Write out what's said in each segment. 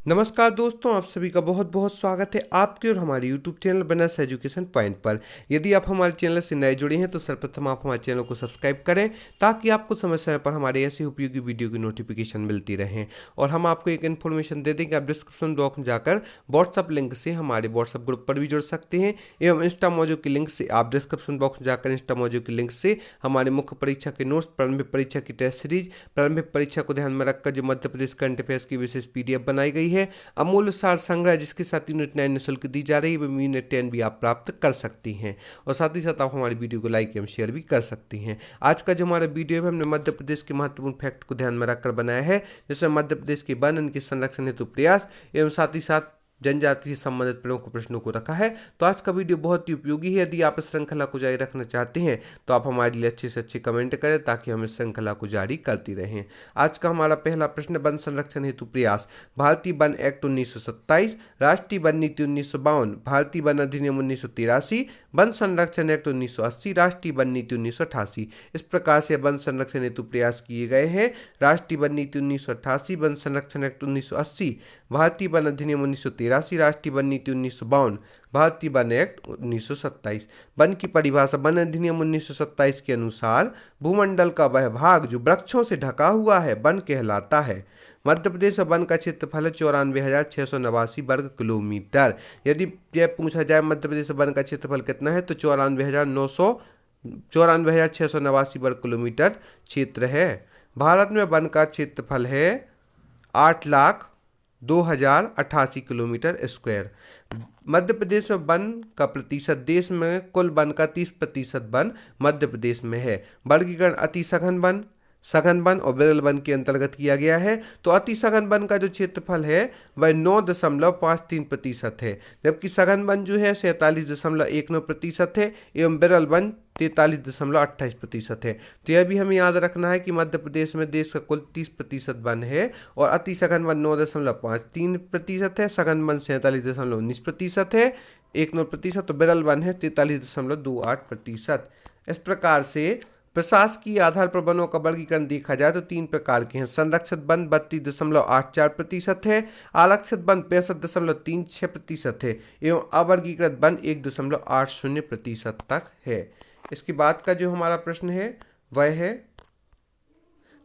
नमस्कार दोस्तों, आप सभी का बहुत बहुत स्वागत है आपके और हमारे यूट्यूब चैनल बनस एजुकेशन पॉइंट पर। यदि आप हमारे चैनल से नए जुड़े हैं तो सर्वप्रथम आप हमारे चैनल को सब्सक्राइब करें ताकि आपको समय समय पर हमारे ऐसे उपयोगी वीडियो की नोटिफिकेशन मिलती रहें। और हम आपको एक इन्फॉर्मेशन दे दें कि आप डिस्क्रिप्शन बॉक्स में जाकर व्हाट्सअप लिंक से हमारे व्हाट्सअप ग्रुप पर भी जुड़ सकते हैं एवं इंस्टा मौजू की लिंक से आप डिस्क्रिप्शन बॉक्स में जाकर इंस्टा मौजू की लिंक से हमारे मुख्य परीक्षा के नोट्स, प्रारंभिक परीक्षा की टेस्ट सीरीज, प्रारंभिक परीक्षा को ध्यान में रखकर जो मध्य प्रदेश करंट अफेयर्स की विशेष PDF बनाई गई है, अमूल्य सार संग्रह जिसके साथ यूनिट 9 निःशुल्क दी जा रही है, वो यूनिट 10 भी आप प्राप्त कर सकती हैं। और साथ ही साथ आप हमारी वीडियो को लाइक एवं शेयर भी कर सकती हैं। आज का जो हमारा वीडियो है हमने मध्य प्रदेश के महत्वपूर्ण फैक्ट को ध्यान में रखकर बनाया है, जिसमें मध्य प्रदेश के वन के संरक्षण हेतु प्रयास एवं साथ ही साथ जनजाति से संबंधित प्रमुख प्रश्नों को रखा है। तो आज का वीडियो बहुत ही उपयोगी है। यदि आप इस श्रृंखला को जारी रखना चाहते हैं तो आप हमारे लिए अच्छे से अच्छे कमेंट करें ताकि हम इस श्रृंखला को जारी करती रहें। आज का हमारा पहला प्रश्न, वन संरक्षण हेतु प्रयास। भारतीय वन एक्ट 1927, राष्ट्रीय वन नीति 1952, भारतीय वन अधिनियम 1983, वन संरक्षण एक्ट 1980, राष्ट्रीय वन नीति 1988। इस प्रकार से वन संरक्षण हेतु प्रयास किए गए हैं। राष्ट्रीय वन नीति 1988, वन संरक्षण एक्ट 1980, भारतीय वन अधिनियम 1983, राष्ट्रीय वन नीति 1952, भारतीय वन एक्ट 1927। वन की परिभाषा, वन अधिनियम 1927 के अनुसार भूमंडल का वह भाग जो वृक्षों से ढका हुआ है वन कहलाता है। मध्य प्रदेश में वन का क्षेत्रफल है 94,689 वर्ग किलोमीटर। यदि यह पूछा जाए मध्य प्रदेश में वन का क्षेत्रफल कितना है तो 94,689 वर्ग किलोमीटर क्षेत्र है। भारत में वन का क्षेत्रफल है 8,02,088 किलोमीटर स्क्वायर। मध्य प्रदेश में वन का प्रतिशत, देश में कुल वन का 30% वन मध्य प्रदेश में है। वर्गीकरण अति सघन वन, सघन वन और विरल वन के अंतर्गत किया गया है। तो अति सघन वन का जो क्षेत्रफल है वह 9.53% है, जबकि सघन वन जो है 47.19% है एवं विरल वन 43.28% है। तो यह भी हमें याद रखना है कि मध्य प्रदेश में देश का कुल 30% वन है और अति सघन वन 9.53% है, सघन वन 47.19% है, 19%, तो विरल वन है 43.28%। इस प्रकार से प्रशासकीय आधार पर वनों का वर्गीकरण देखा जाए तो 3 प्रकार के हैं। संरक्षित वन 32.84% है, आरक्षित वन 65.36% है एवं अवर्गीकृत वन 1.80% तक है। इसके बाद का जो हमारा प्रश्न है वह है,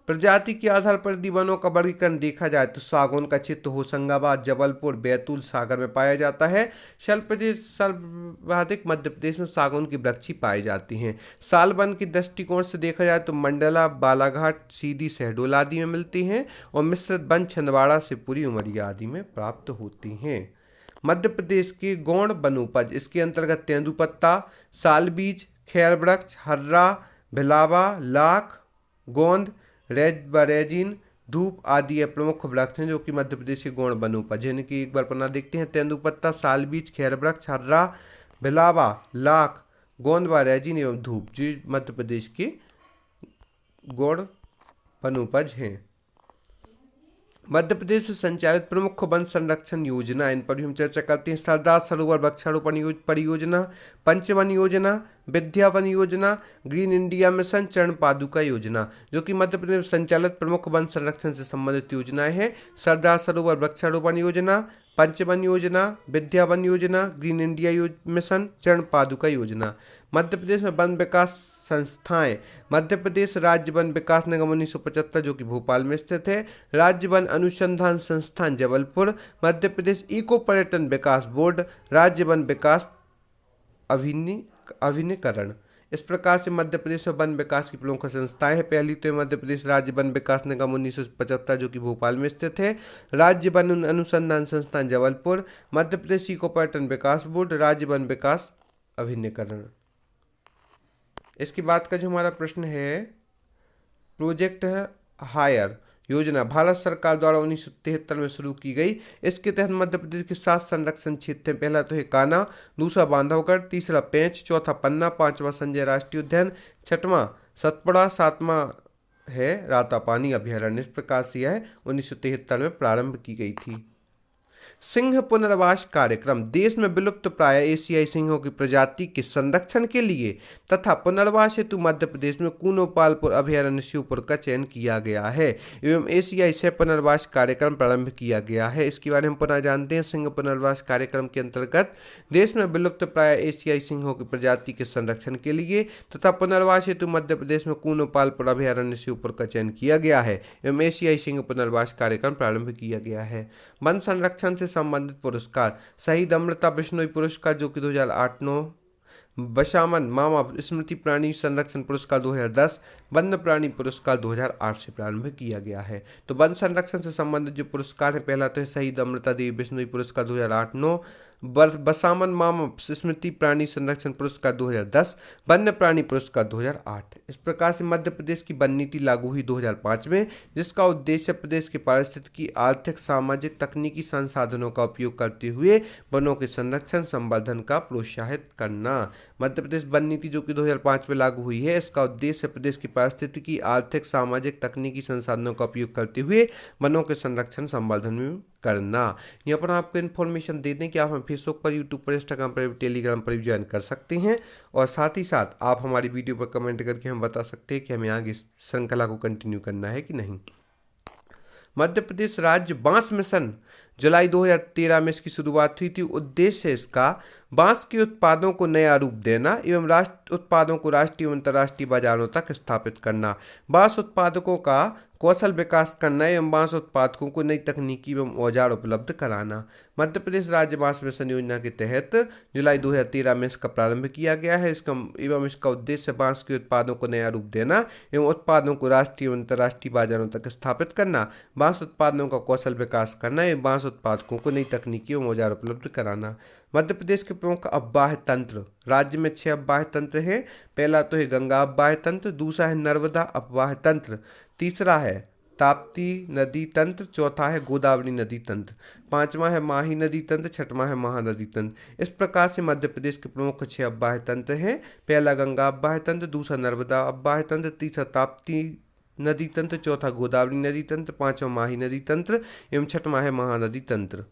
प्रजाति के आधार पर यदि वनों का वर्गीकरण देखा जाए तो सागौन का क्षेत्र होशंगाबाद, जबलपुर, बैतूल, सागर में पाया जाता है। सर्वाधिक मध्य प्रदेश में सागौन की वृक्षी पाई जाती हैं। साल वन के दृष्टिकोण से देखा जाए तो मंडला, बालाघाट, सीधी, शहडोल आदि में मिलती हैं और मिश्रित वन छिंदवाड़ा से पूरी उमरिया आदि में प्राप्त होती हैं। मध्य प्रदेश के गौण वनोपज, इसके अंतर्गत तेंदुपत्ता, सालबीज, खैर वृक्ष, हर्रा, भिलावा, लाख, गोंद, रेजिन, धूप आदि ये प्रमुख वृक्ष हैं जो कि मध्य प्रदेश के गौण वनोपज हैं। कि एक बार पन्ना देखते हैं, तेंदुपत्ता, सालबीज, खैर वृक्ष, हर्रा, भिलावा, लाख, गोंद व रेजिन एवं धूप जो मध्य प्रदेश के गौण वनोपज हैं। मध्य प्रदेश में संचालित प्रमुख वन संरक्षण योजना, इन पर भी हम चर्चा करते हैं। सरदार सरोवर वृक्षारोपण परियोजना, पंचवन योजना, विद्या वन योजना, ग्रीन इंडिया मिशन, चरण पादुका योजना, जो कि मध्य प्रदेश में संचालित प्रमुख वन संरक्षण से संबंधित योजनाएं हैं। सरदार सरोवर वृक्षारोपण योजना, पंचवन योजना, विद्या वन योजना, ग्रीन इंडिया मिशन, चरण पादुका योजना। मध्य प्रदेश में वन विकास संस्थाएं, मध्य प्रदेश राज्य वन विकास निगम 1975 जो कि भोपाल में स्थित है, राज्य वन अनुसंधान संस्थान जबलपुर, मध्य प्रदेश इको पर्यटन विकास बोर्ड, राज्य वन विकास अभिनयकरण। इस प्रकार से मध्य प्रदेश में वन विकास की प्रमुख संस्थाएं हैं। पहली तो मध्य प्रदेश राज्य वन विकास निगम 1975 जो कि भोपाल में स्थित है, राज्य वन अनुसंधान संस्थान जबलपुर, मध्य प्रदेश इको पर्यटन विकास बोर्ड, राज्य वन विकास अभिनयकरण। इसके बाद का जो हमारा प्रश्न है, प्रोजेक्ट हायर योजना भारत सरकार द्वारा 1973 में शुरू की गई। इसके तहत मध्य प्रदेश के 7 संरक्षण क्षेत्र हैं। पहला तो है कान्हा, दूसरा बांधवगढ़, तीसरा पेंच, चौथा पन्ना, पांचवा संजय राष्ट्रीय उद्यान, छठवां सतपुड़ा, सातवां है रातापानी अभ्यारण्य। इस प्रकार से यह 1973 में प्रारंभ की गई थी। सिंह पुनर्वास कार्यक्रम देश में विलुप्त प्राय एशियाई सिंहों की प्रजाति के संरक्षण के लिए तथा पुनर्वास हेतु मध्य प्रदेश में कूनोपालपुर अभयारण्य शिवपुर का चयन किया गया है एवं एशियाई सिंह पुनर्वास कार्यक्रम प्रारंभ किया गया है। इसके बारे में पुनः जानते हैं। सिंह पुनर्वास कार्यक्रम के अंतर्गत देश में विलुप्त प्राय एशियाई सिंहों की प्रजाति के संरक्षण के लिए तथा पुनर्वास हेतु मध्य प्रदेश में कूनोपालपुर अभयारण्य शिवपुर का चयन किया गया है एवं एशियाई सिंह पुनर्वास कार्यक्रम प्रारंभ किया गया है। वन संरक्षण से संबंधित पुरस्कार शहीद अमृता बिश्नोई पुरस्कार जो कि 2008-9, बशामन मामा स्मृति प्राणी संरक्षण पुरस्कार 2010, वन्य प्राणी पुरस्कार 2008 से प्रारंभ किया गया है। तो वन संरक्षण से संबंधित जो पुरस्कार है, पहला तो है शहीद अमृता देवी बिश्नोई पुरस्कार 2008-9, बसामन मामा स्मृति प्राणी संरक्षण पुरस्कार 2010, वन्य प्राणी पुरस्कार 2008। इस प्रकार से मध्य प्रदेश की वन नीति लागू हुई 2005 में, जिसका उद्देश्य प्रदेश के पारिस्थितिकी, आर्थिक, सामाजिक, तकनीकी संसाधनों का उपयोग करते हुए वनों के संरक्षण संवर्धन का प्रोत्साहित करना। मध्य प्रदेश वन नीति जो कि 2005 में लागू हुई है, इसका उद्देश्य प्रदेश की पारिस्थितिकी, आर्थिक, सामाजिक, तकनीकी संसाधनों का उपयोग करते हुए वनों के संरक्षण संवर्धन में करना। यहाँ पर आपको इन्फॉर्मेशन दे दें कि आप हमें फेसबुक पर, यूट्यूब पर, इंस्टाग्राम पर, टेलीग्राम पर भी ज्वाइन कर सकते हैं और साथ ही साथ आप हमारी वीडियो पर कमेंट करके हम बता सकते हैं कि हमें आगे इस श्रृंखला को कंटिन्यू करना है कि नहीं। मध्य प्रदेश राज्य बांस मिशन जुलाई 2013 में इसकी शुरुआत हुई थी। उद्देश्य इसका बांस के उत्पादों को नया रूप देना एवं उत्पादों को राष्ट्रीय एवं अंतर्राष्ट्रीय बाजारों तक स्थापित करना, बांस उत्पादकों का कौशल विकास करना एवं बांस उत्पादकों को नई तकनीकी एवं औजार उपलब्ध कराना। मध्य प्रदेश राज्य बांस मिशन योजना के तहत जुलाई 2013 में इसका प्रारंभ किया गया है। इसका उद्देश्य बांस के उत्पादों को नया रूप देना एवं उत्पादों को राष्ट्रीय एवं अंतर्राष्ट्रीय बाजारों तक स्थापित करना, बांस उत्पादों का कौशल विकास करना एवं बांस उत्पादकों को नई तकनीकी एवं औजार उपलब्ध कराना। मध्य प्रदेश के प्रमुख अफवाह तंत्र, राज्य में 6 अफवाह तंत्र हैं। पहला तो है गंगा अफवाह तंत्र, दूसरा है नर्मदा अफवाह तंत्र, तीसरा है ताप्ती नदी तंत्र, चौथा है गोदावरी नदी तंत्र, पांचवा है माही नदी तंत्र, छठवां है महानदी तंत्र। इस प्रकार से मध्य प्रदेश के प्रमुख 6 अफवाह तंत्र हैं। पहला गंगा अफवाह तंत्र, दूसरा नर्मदा अफवाह तंत्र, तीसरा ताप्ती नदी तंत्र, चौथा गोदावरी नदी तंत्र, पांचवा माही नदी तंत्र एवं छठवां है महानदी तंत्र।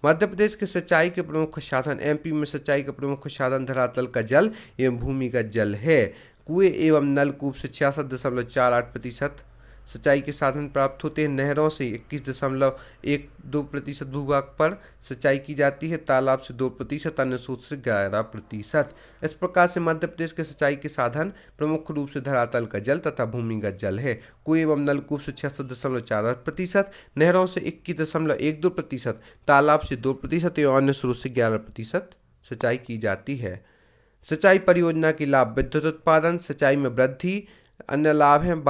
मध्य प्रदेश के सिंचाई के प्रमुख साधन, एमपी में सिंचाई का प्रमुख साधन धरातल का जल एवं भूमिगत जल है। कुएं एवं नलकूप से 66.48% सिंचाई के साधन प्राप्त होते हैं। नहरों से 21.12% भूभाग पर सिंचाई की जाती है। तालाब से 2%, अन्य स्रोत से 11%। इस प्रकार से मध्य प्रदेश के सिंचाई के साधन प्रमुख रूप से धरातल का जल तथा भूमिगत जल है। कुएं एवं नलकूप से 66.48%, नहरों से 21.12%, तालाब से 2% एवं अन्य स्रोत से 11% सिंचाई की जाती है। सिंचाई परियोजना के लाभ, विद्युत उत्पादन, सिंचाई में वृद्धि। अन्य लाभ हैं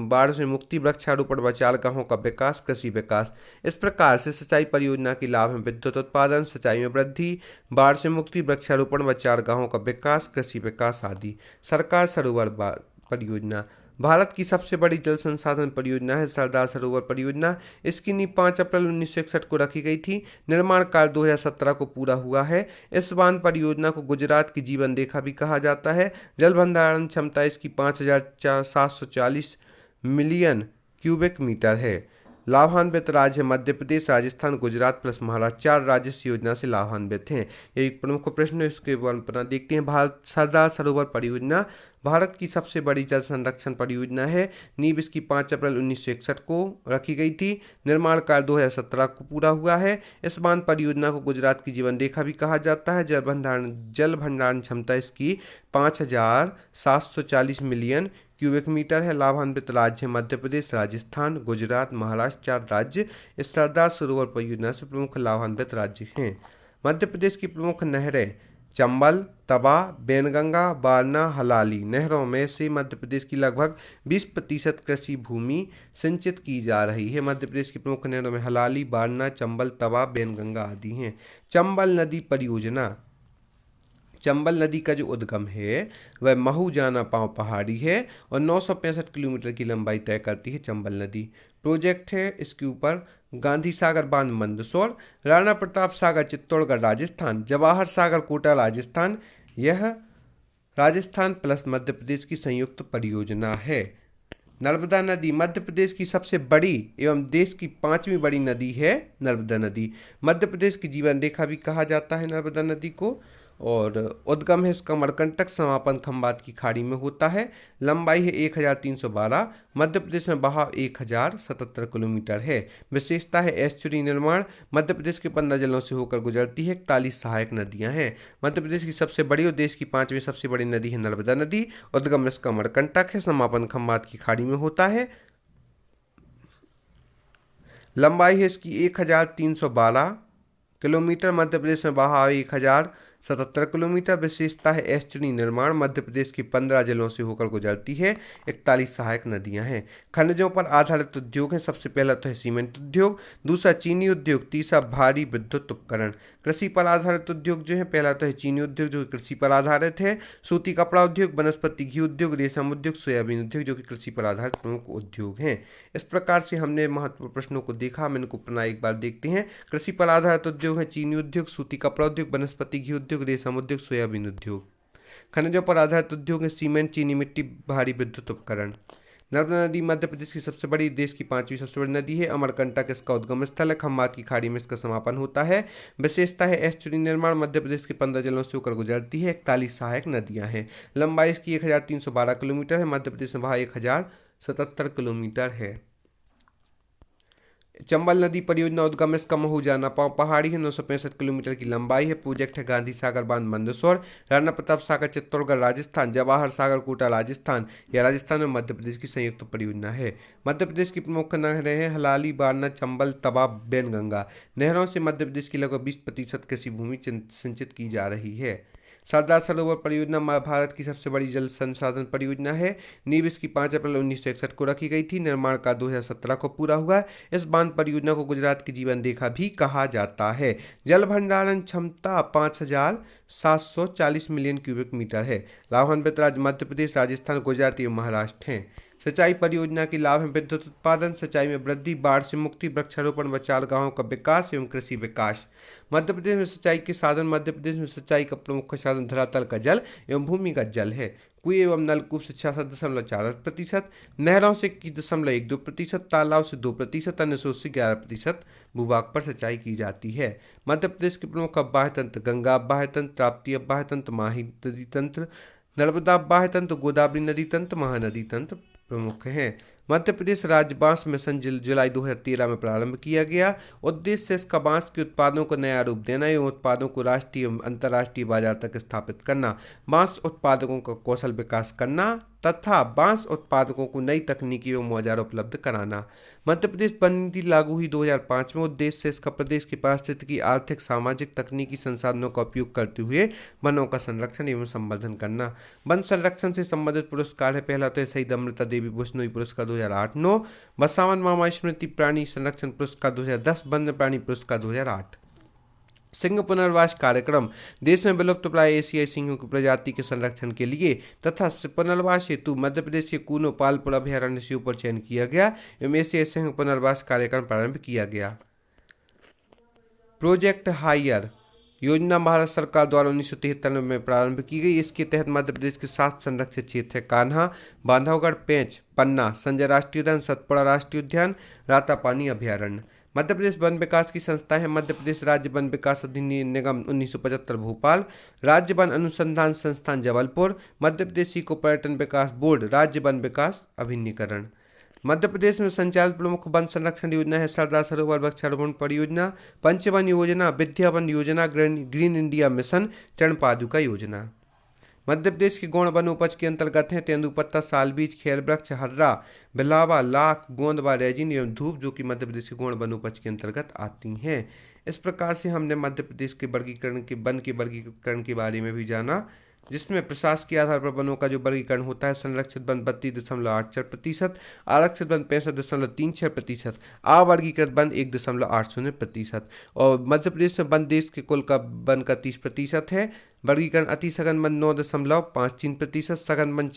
बाढ़ से मुक्ति, वृक्षारोपण व चारागाहों का विकास, कृषि विकास। इस प्रकार से सिंचाई परियोजना के लाभ हैं विद्युत उत्पादन, सिंचाई में वृद्धि, बाढ़ से मुक्ति, वृक्षारोपण व चारागाहों का विकास, कृषि विकास आदि। सरकार सरोवर परियोजना भारत की सबसे बड़ी जल संसाधन परियोजना है सरदार सरोवर परियोजना। इसकी नींव 5 अप्रैल 1961 को रखी गई थी। निर्माण कार्य 2017 को पूरा हुआ है। इस बांध परियोजना को गुजरात की जीवन रेखा भी कहा जाता है। जल भंडारण क्षमता इसकी 5,740 मिलियन क्यूबिक मीटर है। लाभान्वित राज्य मध्य प्रदेश, राजस्थान, गुजरात प्लस महाराष्ट्र, 4 राज्य इस योजना से लाभान्वित हैं। ये एक प्रमुख प्रश्न है, इसके वर्णन देखते हैं। भारत सरदार सरोवर परियोजना भारत की सबसे बड़ी जल संरक्षण परियोजना है। नींव इसकी 5 अप्रैल 1961 को रखी गई थी। निर्माण कार्य 2017 को पूरा हुआ है। इस बांध परियोजना को गुजरात की जीवन रेखा भी कहा जाता है। जल भंडारण क्षमता इसकी 5,740 मिलियन क्यूबिक मीटर है। लाभान्वित राज्य मध्य प्रदेश, राजस्थान, गुजरात, महाराष्ट्र, 4 राज्य इस सरदार सरोवर परियोजना से प्रमुख लाभान्वित राज्य हैं। मध्य प्रदेश की प्रमुख नहरें चंबल, तवा, बेनगंगा, बारना, हलाली। नहरों में से मध्य प्रदेश की लगभग 20% कृषि भूमि सिंचित की जा रही है। मध्य प्रदेश की प्रमुख नहरों में हलाली, बारना, चंबल, तवा, बेनगंगा आदि हैं। चंबल नदी परियोजना, चंबल नदी का जो उद्गम है वह महू जाना पांव पहाड़ी है और 965 किलोमीटर की लंबाई तय करती है। चंबल नदी प्रोजेक्ट है इसके ऊपर गांधी सागर बांध मंदसौर, राणा प्रताप सागर चित्तौड़गढ़ राजस्थान, जवाहर सागर कोटा राजस्थान। यह राजस्थान प्लस मध्य प्रदेश की संयुक्त परियोजना है। नर्मदा नदी मध्य प्रदेश की सबसे बड़ी एवं देश की पांचवी बड़ी नदी है नर्मदा नदी। मध्य प्रदेश की जीवन रेखा भी कहा जाता है नर्मदा नदी को। और उद्गम है इसका मणिकंटक, समापन खंबात की खाड़ी में होता है। लंबाई है 1312। मध्य प्रदेश में बहाव 1077 किलोमीटर है। विशेषता है एस्चुरी निर्माण। मध्य प्रदेश के 15 जिलों से होकर गुजरती है। 41 सहायक नदियां हैं। मध्य प्रदेश की सबसे बड़ी और देश की पांचवी सबसे बड़ी नदी है नर्मदा नदी। उद्गम इसका मणिकंटक है, समापन खंबात की खाड़ी में होता है। लंबाई है इसकी 1312 किलोमीटर। मध्य प्रदेश में बहाव 1077 किलोमीटर। विशेषता है एस्चुरी निर्माण। मध्य प्रदेश की 15 जिलों से होकर गुजरती है। 41 सहायक नदियां हैं। खनिजों पर आधारित उद्योग हैं। सबसे पहला तो है सीमेंट उद्योग, दूसरा चीनी उद्योग, तीसरा भारी विद्युत उपकरण। कृषि पर आधारित उद्योग जो है, पहला तो है चीनी उद्योग जो कि कृषि पर आधारित है, सूती कपड़ा उद्योग, वनस्पति घी उद्योग, रेशम उद्योग, सोयाबीन उद्योग जो कि कृषि पर आधारित प्रमुख उद्योग हैं। इस प्रकार से हमने महत्वपूर्ण प्रश्नों को देखा। हम इनको पुनः एक बार देखते हैं। कृषि पर आधारित उद्योग है चीनी उद्योग, सूती कपड़ा उद्योग, वनस्पति घी उद्योग, रेशम उद्योग, सोयाबीन उद्योग। खनिजों पर आधारित उद्योग है सीमेंट, चीनी मिट्टी, भारी विद्युत उपकरण। नर्मदा नदी मध्य प्रदेश की सबसे बड़ी, देश की पांचवी सबसे बड़ी नदी है। अमरकंटक इसका उद्गम स्थल है। खंबात की खाड़ी में इसका समापन होता है। विशेषता है एस्चुरी निर्माण। मध्य प्रदेश के 15 जिलों से होकर गुजरती है। 41 सहायक नदियां हैं। लंबाई इसकी 1312 किलोमीटर है। मध्य प्रदेश में वहाँ 1077 किलोमीटर है। चंबल नदी परियोजना उद्गम इसका महूजाना पहाड़ी है। 965 किलोमीटर की लंबाई है। प्रोजेक्ट है गांधी सागर बांध मंदसौर, राणा प्रताप सागर चित्तौड़गढ़ राजस्थान, जवाहर सागर कोटा राजस्थान या राजस्थान में मध्य प्रदेश की संयुक्त परियोजना है। मध्य प्रदेश की प्रमुख नहरें हैं हलाली, बारना, चंबल, तवा, बैनगंगा। नहरों से मध्य प्रदेश की लगभग 20% कृषि भूमि सिंचित की जा रही है। सरदार सरोवर परियोजना भारत की सबसे बड़ी जल संसाधन परियोजना है। नींव इसकी 5 अप्रैल 1961 को रखी गई थी। निर्माण का 2017 को पूरा हुआ। इस बांध परियोजना को गुजरात की जीवन रेखा भी कहा जाता है। जल भंडारण क्षमता 5740 मिलियन क्यूबिक मीटर है। लाभान्वित राज्य मध्य प्रदेश, राजस्थान, गुजरात एवं महाराष्ट्र हैं। सिंचाई परियोजना के लाभ हैं विद्युत उत्पादन, सिंचाई में वृद्धि, बाढ़ से मुक्ति, वृक्षारोपण व चारागाहों का विकास एवं कृषि विकास। मध्य प्रदेश में सिंचाई के साधन, मध्य प्रदेश में सिंचाई का प्रमुख साधन धरातल का जल एवं भूमिगत जल है। कुएं एवं नलकूप से 66.48%, नहरों से 21.12%, तालाब से 2%, अन्य स्रोत से 11% भूभाग पर सिंचाई की जाती है। मध्य प्रदेश के प्रमुख अब्बाह तंत्र गंगा अब्बाह तंत्र, ताप्ती अब्बाह तंत्र, माही नदी तंत्र, नर्मदा अब्बाह तंत्र, गोदावरी नदी तंत्र, महानदी तंत्र प्रमुख हैं। मध्य प्रदेश राज्य बांस मिशन जुलाई 2013 में प्रारंभ किया गया। उद्देश्य इसका बांस के उत्पादों को नया रूप देना एवं उत्पादों को राष्ट्रीय एवं अंतर्राष्ट्रीय बाजार तक स्थापित करना, बांस उत्पादकों का कौशल विकास करना तथा बांस उत्पादकों को नई तकनीकी एवं औजार उपलब्ध कराना। मध्य प्रदेश वन नीति लागू हुई 2005 में। उद्देश्य से इसका प्रदेश के पारिस्थितिकी, आर्थिक, सामाजिक, तकनीकी संसाधनों का उपयोग करते हुए वनों का संरक्षण एवं संवर्धन करना। वन संरक्षण से संबंधित पुरस्कार है, पहला तो शहीद अमृता देवी बिश्नोई पुरस्कार 2008-9, बसावन मामा स्मृति प्राणी संरक्षण पुरस्कार 2010, वन्य प्राणी पुरस्कार 2008। सिंह पुनर्वास कार्यक्रम देश में विलुप्त प्राय एशियाई सिंहों की प्रजाति के संरक्षण के लिए तथा पुनर्वास हेतु मध्य प्रदेश के कूनो पालपुर अभयारण्य से ऊपर चयन किया गया एवं एशियाई सिंह पुनर्वास कार्यक्रम प्रारंभ किया गया। प्रोजेक्ट हायर योजना भारत सरकार द्वारा 1973 में प्रारंभ की गई। इसके तहत मध्य प्रदेश के 7 संरक्षित क्षेत्र है: कान्हा, बांधवगढ़, पेंच, पन्ना, संजय राष्ट्रीय उद्यान, सतपुड़ा राष्ट्रीय उद्यान, रातापानी अभयारण्य। मध्य प्रदेश वन विकास की संस्था है मध्य प्रदेश राज्य वन विकास अधिनियम निगम 1975 भोपाल, राज्य वन अनुसंधान संस्थान जबलपुर, मध्य प्रदेश इको पर्यटन विकास बोर्ड, राज्य वन विकास अभिन्नीकरण। मध्य प्रदेश में संचालित प्रमुख वन संरक्षण योजना है सरदार सरोवर वृक्षारोपण परियोजना, पंचवन योजना, विद्या वन योजना, ग्रीन इंडिया मिशन, चरणपादुका योजना। मध्य प्रदेश के गौण वन उपज के अंतर्गत हैं तेंदुपत्ता, सालबीज, खेर वृक्ष, हर्रा, बिलावा, लाख, गोंदवा, रेजिन एवं धूप, जो कि मध्य प्रदेश के गौण वन उपज के अंतर्गत आती हैं। इस प्रकार से हमने मध्य प्रदेश के वर्गीकरण के वन के वर्गीकरण के बारे में भी जाना, जिसमें प्रशासकीय आधार पर वनों का जो वर्गीकरण होता है: संरक्षित वन 32.84%, आरक्षित वन 65.36%, अवर्गीकृत वन 1.80%। और मध्य प्रदेश में वन देश के कुल का वन का 30% है। वर्गीकरण अति सघन वन 9.53%, सघन वन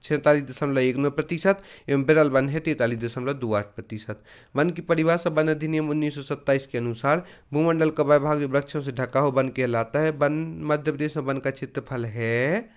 46.19% एवं विरल वन है 43.28%। वन की परिभाषा वन अधिनियम 1927 के अनुसार भूमंडल का वह भाग जो वृक्षों से ढका हो वन कहलाता है। वन मध्य प्रदेश में वन का क्षेत्रफल है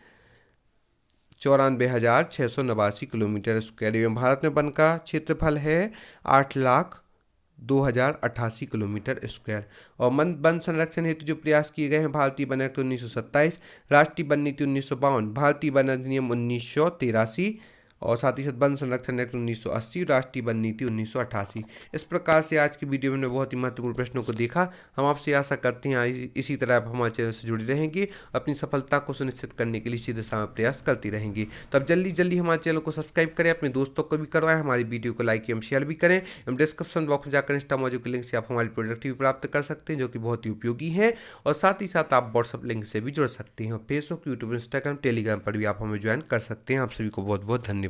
94,689 किलोमीटर स्क्वायर एवं भारत में वन का क्षेत्रफल है 8,02,088 किलोमीटर स्क्वायर। और वन संरक्षण हेतु जो प्रयास किए गए हैं, भारतीय वन एक्ट 1927, राष्ट्रीय वन नीति 1952, भारतीय वन अधिनियम 1983 और साथ ही साथ वन संरक्षण एक्ट 1980, राष्ट्रीय वन नीति 1988। इस प्रकार से आज की वीडियो में हमने बहुत ही महत्वपूर्ण प्रश्नों को देखा। हम आपसे आशा करते हैं इसी तरह आप हमारे चैनल से जुड़े रहेंगे, अपनी सफलता को सुनिश्चित करने के लिए इसी दिशा में प्रयास करती रहेंगी। तो अब जल्दी जल्दी हमारे चैनल को सब्सक्राइब करें, अपने दोस्तों को भी करवाएं, हमारी वीडियो को लाइक एवं शेयर भी करें एवं डिस्क्रिप्शन बॉक्स में जाकर इंस्टा मौजूद के लिंक से आप हमारी प्रोडक्ट भी प्राप्त कर सकते हैं, जो कि बहुत ही उपयोगी है। और साथ ही साथ आप व्हाट्सअप लिंक से भी जुड़ सकते हैं। फेसबुक, यूट्यूब, इंस्टाग्राम, टेलीग्राम पर भी आप हमें ज्वाइन कर सकते हैं। आप सभी को बहुत बहुत धन्यवाद।